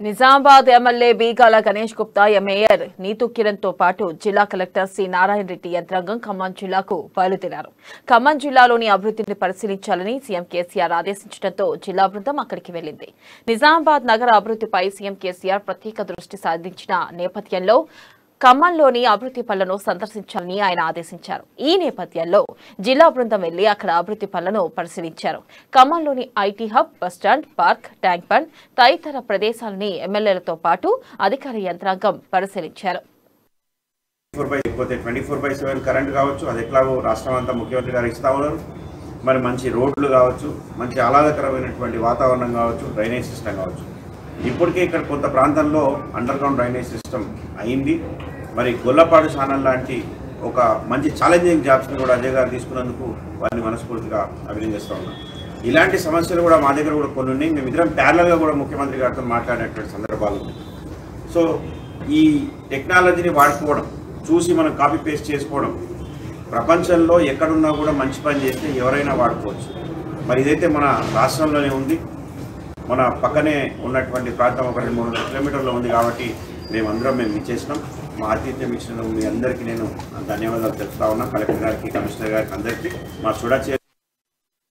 Nizamabad MLA Bigala Ganesh Gupta mayor Neetu Kiran తో పాటు జిల్లా కలెక్టర్ సి నారాయణ రెడ్డి యంత్రాంగం ఖమ్మం జిల్లాకు బయలుదేరారు. ఖమ్మం జిల్లాలోని అభివృద్ధిని పరిశీలించాలని సీఎం కేసీఆర్ ఆదేశించడంతో జిల్లా బృందం అక్కడికి వెళ్లింది. నిజామాబాద్ నగర అభివృద్ధిపై సీఎం కేసీఆర్ ప్రత్యేక దృష్టి సారించిన నేపథ్యంలో ఖమ్మంలోని అభివృద్ధి పనులను సందర్శించాలని ఆయన ఆదేశించారు. ఈ నేపథ్యంలో జిల్లా బృందం వెళ్లి అక్కడ అభివృద్ధి పనులను పరిశీలించారు. ఖమ్మంలోని IT hub, bus stand, park, tank bund తదితర ప్రదేశాలని ఎమ్మెల్యేలతో పాటు అధికార యంత్రాంగం పరిశీలించారు. 24/7 కరెంట్ కావచ్చు, అది ఎట్లాగో రాష్ట్రం అంతా ముఖ్యమంత్రి గారు ఇస్తా ఉన్నారు. మరి మంచి రోడ్లు కావచ్చు, మంచి ఆహ్లాదకరమైనటువంటి వాతావరణం కావచ్చు, డ్రైనేజ్ సిస్టమ్ కావచ్చు. ఇప్పటికే ఇక్కడ కొంత ప్రాంతంలో అండర్ గ్రౌండ్ డ్రైనేజ్ సిస్టమ్ అయింది. మరి గొల్లపాడు ఛానల్ లాంటి ఒక మంచి ఛాలెంజింగ్ జాబ్స్ని కూడా అజయ్ గారు తీసుకున్నందుకు వారిని మనస్ఫూర్తిగా అభినందిస్తూ ఉన్నాం. ఇలాంటి సమస్యలు కూడా మా దగ్గర కూడా కొన్ని ఉన్నాయి. మేమిద్దరం ప్యారలల్గా కూడా ముఖ్యమంత్రి గారితో మాట్లాడినటువంటి సందర్భాలు ఉన్నాయి. సో ఈ టెక్నాలజీని వాడుకోవడం, చూసి మనం కాపీ పేస్ట్ చేసుకోవడం, ప్రపంచంలో ఎక్కడున్నా కూడా మంచి పని చేస్తే ఎవరైనా వాడుకోవచ్చు. మరి ఇదైతే మన రాష్ట్రంలోనే ఉంది. మన పక్కనే ఉన్నటువంటి ప్రాంతం ఒక 200-300 కిలోమీటర్లో ఉంది. కాబట్టి మేము ఇచ్చేసినాం. మా ఆతిథ్యం ఇచ్చిన మీ అందరికీ నేను ధన్యవాదాలు తెలుపుతా ఉన్నాం. కలెక్టర్ గారికి, కమిషనర్ గారికి, అందరికీ మా చూడ